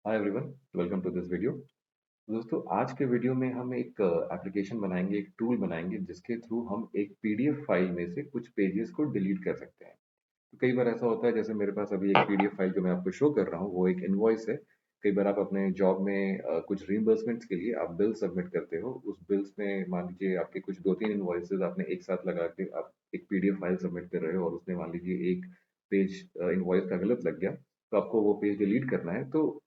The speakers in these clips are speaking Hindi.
Hi everyone, welcome to this video. दोस्तों, आज के वीडियो में हम एक एप्लीकेशन बनाएंगे, एक टूल बनाएंगे जिसके थ्रू हम एक पीडीएफ फाइल में से कुछ पेजेस को डिलीट कर सकते हैं। तो कई बार ऐसा होता है, जैसे मेरे पास अभी एक पीडीएफ फाइल जो मैं आपको शो कर रहा हूँ वो एक इनवॉइस है। कई बार आप अपने जॉब में कुछ रीइंबर्समेंट्स के लिए आप बिल सबमिट करते हो। उस बिल्स में मान लीजिए आपके कुछ 2-3 इनवॉइसेस आपने एक साथ लगा के आप एक पीडीएफ फाइल सबमिट कर रहे हो और उसमें मान लीजिए एक पेज इनवॉइस का गलत लग गया, तो आपको वो पेज डिलीट करना है। तो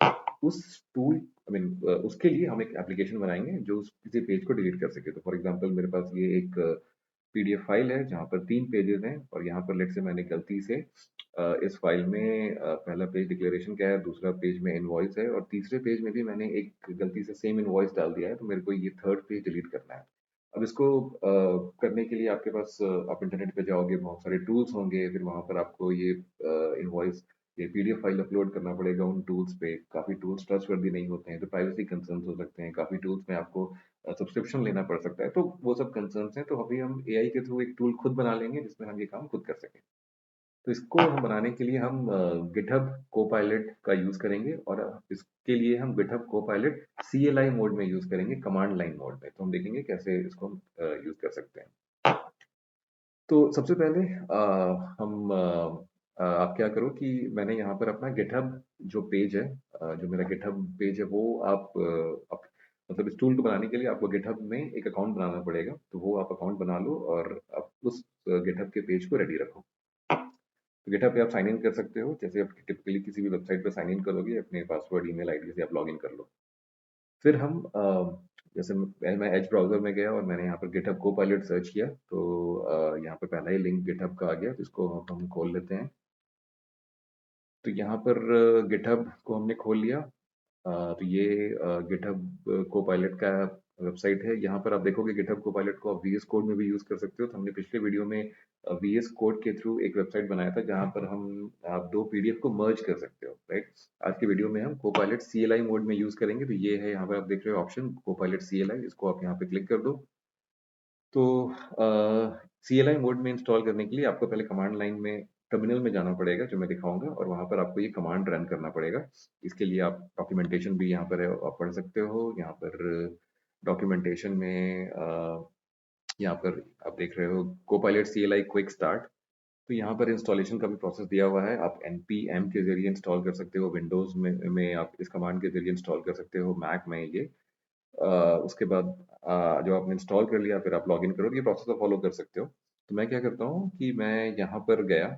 उस टूल आई मीन उसके लिए हम एक एप्लीकेशन बनाएंगे जो उस किसी पेज को डिलीट कर सके। तो फॉर एग्जांपल मेरे पास ये एक पीडीएफ फाइल है जहाँ पर 3 पेजेस हैं और यहाँ पर लेट से मैंने गलती से इस फाइल में पहला पेज डिक्लेरेशन का है, दूसरा पेज में इनवॉइस है और तीसरे पेज में भी मैंने एक गलती से सेम इनवॉइस डाल दिया है। तो मेरे को ये थर्ड पेज डिलीट करना है। अब इसको करने के लिए आपके पास आप इंटरनेट पे जाओगे, बहुत सारे टूल्स होंगे, फिर वहाँ पर आपको ये इनवॉइस ये पीडीएफ फाइल अपलोड करना पड़ेगा उन टूल्स पे। काफ़ी टूल्स ट्रस्टवर्दी नहीं होते हैं, तो प्राइवेसी कंसर्न्स हो सकते हैं। काफ़ी टूल्स में आपको सब्सक्रिप्शन लेना पड़ सकता है, तो वो सब कंसर्न्स हैं। तो अभी हम एआई के थ्रू एक टूल खुद बना लेंगे जिसमें हम ये काम खुद कर सकें। तो इसको हम बनाने के लिए हम गिटहब कोपायलट का यूज़ करेंगे और इसके लिए हम गिटहब कोपायलट सीएलआई मोड में यूज़ करेंगे, कमांड लाइन मोड में। तो हम देखेंगे कैसे इसको हम यूज़ कर सकते हैं। तो सबसे पहले आप क्या करो कि मैंने यहाँ पर अपना गिटहब जो पेज है, जो मेरा गिटहब पेज है वो मतलब इस टूल को बनाने के लिए आपको गिटहब में एक अकाउंट बनाना पड़ेगा। तो वो आप अकाउंट बना लो और आप उस गिटहब के पेज को रेडी रखो। तो गिटहब पे आप साइन इन कर सकते हो, जैसे आप टिपिकली किसी भी वेबसाइट पे साइन इन करोगे, अपने पासवर्ड ईमेल आईडी से आप लॉग इन कर लो। फिर हम जैसे मैं एज ब्राउज़र में गया और मैंने यहाँ पर गिटहब कोपायलट सर्च किया, तो यहाँ पर पहला ही लिंक गिटहब का आ गया, तो इसको हम खोल लेते हैं। तो यहाँ पर गिटहब को हमने खोल लिया। तो ये गिटहब कोपायलट का वेबसाइट है। यहाँ पर आप देखोगे गिटहब कोपायलट को आप वीएस कोड में भी यूज़ कर सकते हो। तो हमने पिछले वीडियो में वीएस कोड के थ्रू एक वेबसाइट बनाया था जहाँ पर आप 2 पीडीएफ को मर्ज कर सकते हो, राइट? आज की वीडियो में हम कोपायलट सीएलआई मोड में यूज़ करेंगे। तो ये है, यहाँ पर आप देख रहे हो ऑप्शन कोपायलट सीएलआई, इसको आप यहाँ पे क्लिक कर दो। तो सीएलआई मोड में इंस्टॉल करने के लिए आपको पहले कमांड लाइन में टर्मिनल में जाना पड़ेगा, जो मैं दिखाऊंगा, और वहां पर आपको ये कमांड रन करना पड़ेगा। इसके लिए आप डॉक्यूमेंटेशन भी यहाँ पर है, आप पढ़ सकते हो। यहाँ पर डॉक्यूमेंटेशन में यहाँ पर आप देख रहे हो कोपायलट सीएलआई क्विक स्टार्ट। तो यहाँ पर इंस्टॉलेशन का भी प्रोसेस दिया हुआ है। आप npm के जरिए इंस्टॉल कर सकते हो, विंडोज में आप इस कमांड के जरिए इंस्टॉल कर सकते हो, मैक में ये अ, उसके बाद जब आपने इंस्टॉल कर लिया फिर आप लॉगिन करोगे, ये प्रोसेस आप फॉलो कर सकते हो। तो मैं क्या करता हूँ कि मैं यहाँ पर गया,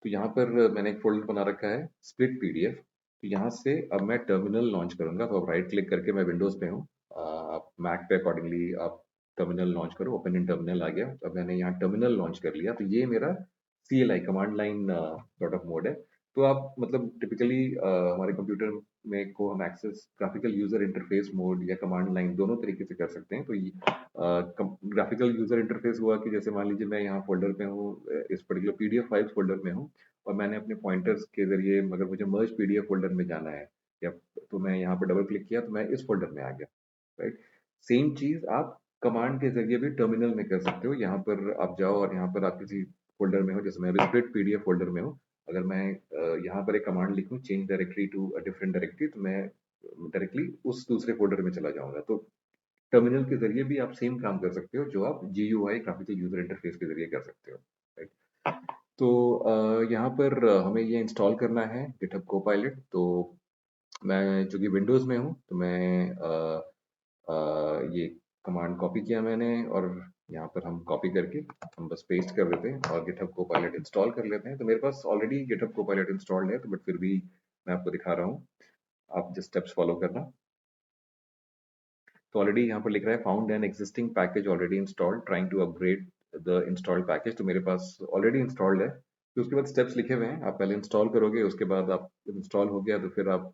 तो यहाँ पर मैंने एक फोल्डर बना रखा है स्प्लिट पीडीएफ। तो यहाँ से अब मैं टर्मिनल लॉन्च करूंगा। तो अब राइट क्लिक करके, मैं विंडोज पे हूँ, आप मैक पे अकॉर्डिंगली आप टर्मिनल लॉन्च करो। ओपन इन टर्मिनल आ गया। तो अब मैंने यहाँ टर्मिनल लॉन्च कर लिया। तो ये मेरा CLI command line sort of mode है। तो आप मतलब टिपिकली हमारे कंप्यूटर में को हम access graphical user interface mode या कमांड लाइन दोनों तरीके से कर सकते हैं। तो ये ग्राफिकल यूजर इंटरफेस हुआ कि जैसे मान लीजिए मैं यहाँ फोल्डर पे हूँ, इस पर्टिकुलर पीडीएफ फाइल्स फोल्डर में हूँ, और मैंने अपने पॉइंटर्स के जरिए, मगर मुझे मर्ज पीडीएफ फोल्डर में जाना है, या तो मैं यहाँ पर डबल क्लिक किया तो मैं इस फोल्डर में आ गया, राइट? सेम चीज आप कमांड के जरिए भी टर्मिनल में कर सकते हो। यहाँ पर आप जाओ और यहाँ पर आप किसी फोल्डर में हो, जैसे मैं स्प्लिट पीडीएफ फोल्डर में हूँ। अगर मैं यहाँ पर एक कमांड लिखूँ, change directory to a different directory, तो मैं डायरेक्टली उस दूसरे फोल्डर में चला जाऊंगा। तो टर्मिनल के जरिए भी आप सेम काम कर सकते हो जो आप जीयूआई ग्राफिकल यूजर इंटरफेस के जरिए कर सकते हो, राइट? तो यहाँ पर हमें ये इंस्टॉल करना है गिटहब कोपायलट। तो मैं चूंकि विंडोज में हूँ, तो मैं ये कमांड कॉपी किया मैंने, और यहाँ पर हम कॉपी करके हम बस पेस्ट कर देते हैं और गिटहब कोपायलट इंस्टॉल कर लेते हैं। तो मेरे पास ऑलरेडी गिटहब कोपायलट इंस्टॉल्ड है, तो बट फिर भी मैं आपको दिखा रहा हूँ, आप जस्ट स्टेप्स फॉलो करना। तो ऑलरेडी यहाँ पर लिख रहा है found an existing package already installed, trying to upgrade the installed package. तो मेरे पास ऑलरेडी इंस्टॉल्ड है। तो उसके बाद स्टेप्स लिखे हुए हैं, आप पहले इंस्टॉल करोगे, उसके बाद आप इंस्टॉल हो गया तो फिर आप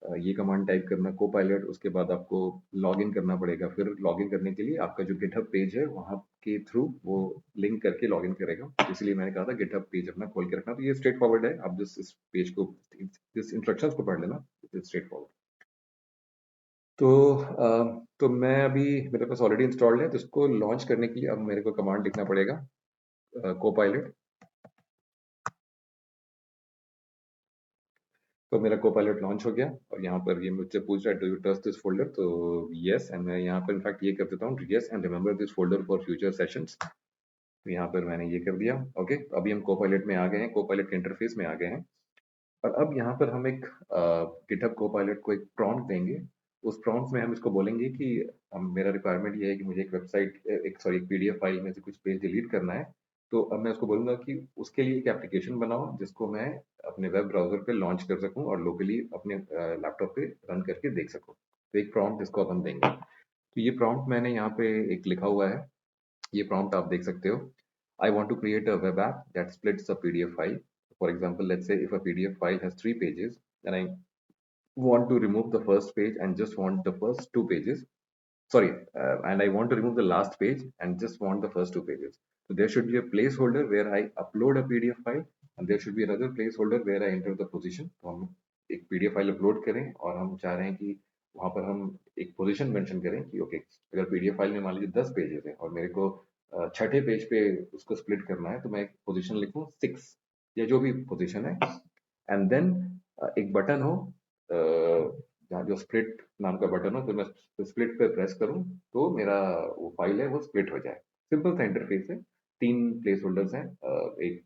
ये कमांड टाइप करना कोपायलट, उसके बाद आपको लॉगिन करना पड़ेगा। फिर लॉगिन करने के लिए आपका जो गिटहब पेज है वहाँ के थ्रू वो लिंक करके लॉगिन करेगा। इसलिए मैंने कहा था गिटहब पेज अपना खोल के रखना। तो ये स्ट्रेट फॉरवर्ड है, आप जिस इस पेज को, इस इंस्ट्रक्शंस को पढ़ लेना, स्ट्रेट फॉरवर्ड। तो तो मैं अभी, मेरे पास ऑलरेडी इंस्टॉल्ड है, तो इसको लॉन्च करने के लिए अब मेरे को कमांड लिखना पड़ेगा कोपायलट। तो मेरा कोपायलट लॉन्च हो गया और यहाँ पर ये मुझसे पूछ रहा है do you trust this folder, तो यस, एंड मैं यहाँ पर इनफैक्ट ये कर देता हूँ yes and remember this folder for future sessions. तो यहाँ पर मैंने ये कर दिया। ओके, अभी हम कोपायलट में आ गए हैं, कोपायलट के इंटरफेस में आ गए हैं। और अब यहाँ पर हम एक गिटहब कोपायलट को एक प्रॉम्प्ट देंगे। उस प्रॉम्प्ट में हम इसको बोलेंगे कि मेरा रिक्वायरमेंट ये है कि मुझे एक वेबसाइट एक पीडीएफ फाइल में से कुछ पेज डिलीट करना है। तो अब मैं उसको बोलूंगा कि उसके लिए एक एप्लीकेशन बनाओ जिसको मैं अपने वेब ब्राउजर पे लॉन्च कर सकूं और लोकली अपने लैपटॉप पे रन करके देख सकूं। तो एक प्रॉम्प्ट इसको अब हम देंगे। तो ये प्रॉम्प्ट मैंने यहाँ पे एक लिखा हुआ है, ये प्रॉम्प्ट आप देख सकते हो। I want to create a web app that splits a PDF file. For example, let's say if a PDF file has 3 pages, then I want to remove the first page and just want the first 2 pages. Sorry, and I want to remove the last page and just want the first 2 pages. So there should be a placeholder where I upload a PDF file, and there should be another placeholder where I enter the position. तो हम एक PDF फाइल अपलोड करें और हम चाह रहे हैं कि वहां पर हम एक पोजीशन मेंशन करें कि ओके, अगर PDF फाइल में मान लीजिए 10 पेजेस है और मेरे को छठे पेज पे उसको स्प्लिट करना है, तो मैं एक पोजीशन लिखूं 6 या जो भी पोजीशन है, एंड देन एक बटन हो जहाँ जो स्प्लिट नाम का बटन हो, तो मैं स्प्लिट पे प्रेस करूं तो मेरा वो फाइल है वो स्प्लिट हो जाए। सिंपल सा इंटरफेस है। 3 प्लेस होल्डर्स हैं, एक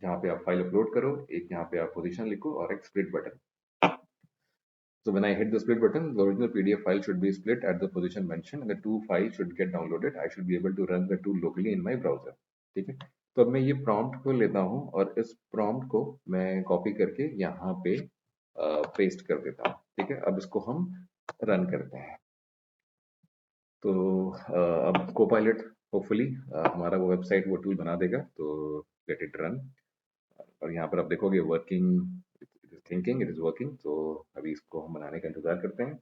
जहाँ पे आप फाइल अपलोड करो, एक यहाँ पे आप पोजीशन लिखो और एक split button. So when I hit the split button, the original PDF file should be split at the position mentioned and the two files should get downloaded. I should be able to run the tool locally in my browser. ठीक है, तो अब मैं ये प्रॉम्प्ट को लेता हूँ और इस प्रॉम्प्ट को मैं कॉपी करके यहाँ पे पेस्ट कर देता हूँ। ठीक है, अब इसको हम रन करते हैं। तो अब कोपायलट होपफुली हमारा वो वेबसाइट वो टूल बना देगा, तो लेट इट रन। और यहाँ पर आप देखोगे working, it is thinking, it is working. तो अभी इसको हम बनाने का इंतजार करते हैं।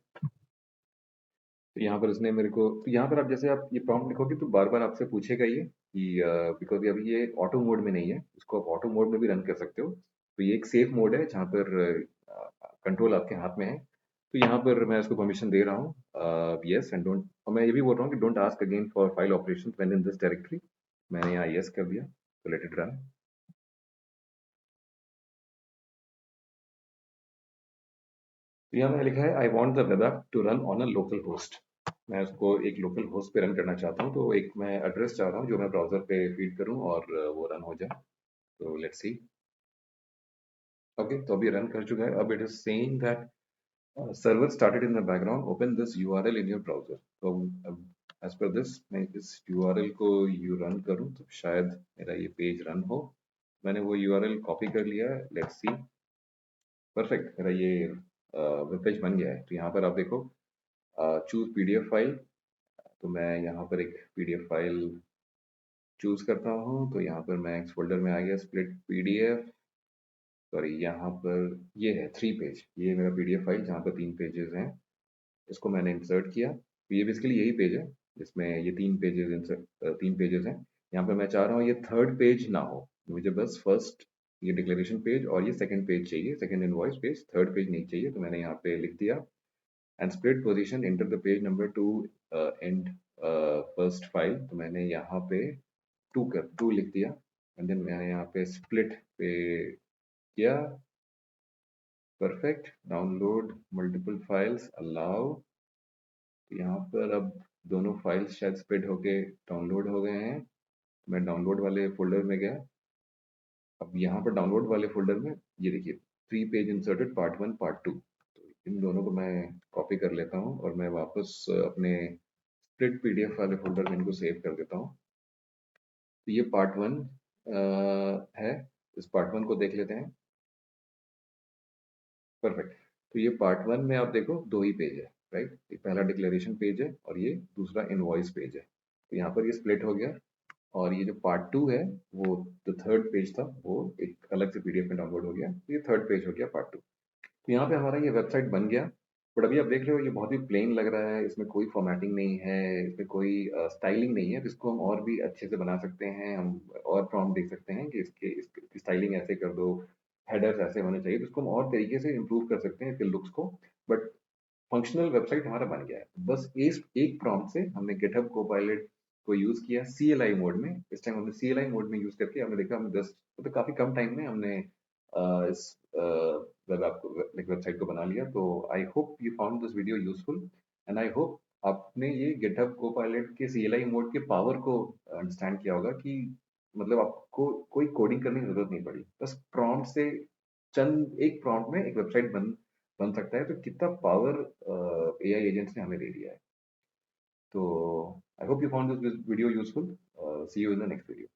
तो यहाँ पर इसने मेरे को, तो यहाँ पर आप जैसे आप ये प्रॉम्प्ट लिखोगे तो बार बार आपसे पूछेगा ये कि बिकॉज अभी ये ऑटो मोड में नहीं है, इसको आप ऑटो मोड में भी रन कर सकते हो। तो ये एक सेफ मोड है जहाँ पर कंट्रोल आपके हाथ में है। तो यहाँ पर मैं इसको परमिशन दे रहा हूँ यस एंड डोंट, और मैं ये भी बोल रहा हूँ कि don't ask again for file operation when in this directory. मैंने यहाँ यस कर दिया, तो लेट इट रन। तो यहाँ मैंने लिखा है I want the web app to run on a local host. मैं उसको एक लोकल होस्ट पे रन करना चाहता हूँ, तो एक मैं एड्रेस चाह रहा हूँ जो मैं ब्राउजर पे फीड करूँ और वो रन हो जाए। तो लेट्स सी। ओके, तो अभी रन कर चुका है। अब it is saying that server started in the background, open this URL in your browser. तो अब एज पर दिस मैं इस यूआरएल को यू रन करूँ तो शायद मेरा ये पेज रन हो। मैंने वो यूआरएल कॉपी कर लिया है, लेट्स सी। परफेक्ट, मेरा ये वेब पेज बन गया है। तो यहाँ पर आप देखो चूज पीडीएफ फाइल, तो मैं यहाँ पर एक पीडीएफ फाइल चूज करता हूँ। तो यहाँ पर मैं इस फोल्डर में आ गया, स्प्लिट पीडीएफ। सॉरी, यहाँ पर ये है 3 पेज, ये मेरा पीडीएफ फाइल जहाँ पर 3 पेजेस हैं, इसको मैंने इंसर्ट किया। तो ये बेसिकली यही पेज है जिसमें ये 3 पेजेस इंसर्ट, 3 पेजेस हैं। यहाँ पर मैं चाह रहा हूँ ये थर्ड पेज ना हो, मुझे बस फर्स्ट ये डिक्लेरेशन पेज और ये सेकंड पेज चाहिए, second invoice page, third page नहीं चाहिए। तो मैंने यहाँ पे लिख दिया and split position enter the page number two and first file. तो मैंने यहाँ पे टू लिख दिया एंड देन मैंने यहाँ पे स्प्लिट पे किया। Perfect, download multiple files allow. यहाँ पर अब दोनों फाइल्स शायद स्प्लिट होके डाउनलोड हो गए हैं। मैं डाउनलोड वाले फोल्डर में गया। अब यहाँ पर डाउनलोड वाले फोल्डर में ये देखिए 3 पेज इंसर्टेड पार्ट 1 पार्ट 2। तो इन दोनों को मैं कॉपी कर लेता हूँ और मैं वापस अपने स्प्लिट पीडीएफ वाले फोल्डर में इनको सेव कर देता हूँ। तो ये पार्ट 1 है, इस पार्ट 1 को देख लेते हैं। परफेक्ट, तो ये पार्ट 1 में आप देखो 2 ही पेज है, राइट। एक पहला डिक्लेरेशन पेज है और ये दूसरा इनवॉइस पेज है। तो यहाँ पर ये स्प्लिट हो गया और ये जो पार्ट 2 है वो जो थर्ड पेज था वो एक अलग से पीडीएफ में डाउनलोड हो गया। तो ये थर्ड पेज हो गया पार्ट 2। तो यहाँ पे हमारा ये वेबसाइट बन गया। बट अभी आप देख रहे हो ये बहुत ही प्लेन लग रहा है, इसमें कोई फॉर्मेटिंग नहीं है, इसमें कोई स्टाइलिंग नहीं है। इसको हम और भी अच्छे से बना सकते हैं, हम और प्रॉम्प्ट देख सकते हैं कि इसकी स्टाइलिंग ऐसे कर दो, हेडर्स ऐसे होने चाहिए। तो इसको हम और तरीके से इम्प्रूव कर सकते हैं इसके लुक्स को। बट फंक्शनल वेबसाइट हमारा बन गया है। बस इस एक प्रॉम्प्ट से हमने गिटहब कोपायलट को यूज किया सीएलआई मोड में। इस टाइम हमने सीएलआई मोड में यूज करके हमने देखा, हमने 10 मतलब काफी कम टाइम में हमने इस वेबसाइट को बना लिया। तो I hope you found this video useful and I hope आपने ये गिटहब कोपायलट के CLI मोड के पावर को अंडरस्टैंड किया होगा कि मतलब आपको कोई कोडिंग करने की जरूरत नहीं पड़ी, बस प्रॉम्प्ट से चंद एक प्रॉम्प्ट में एक वेबसाइट बन बन सकता है। तो कितना पावर AI एजेंट्स ने हमें दे दिया है। तो I hope you found this video useful. See you in the next video.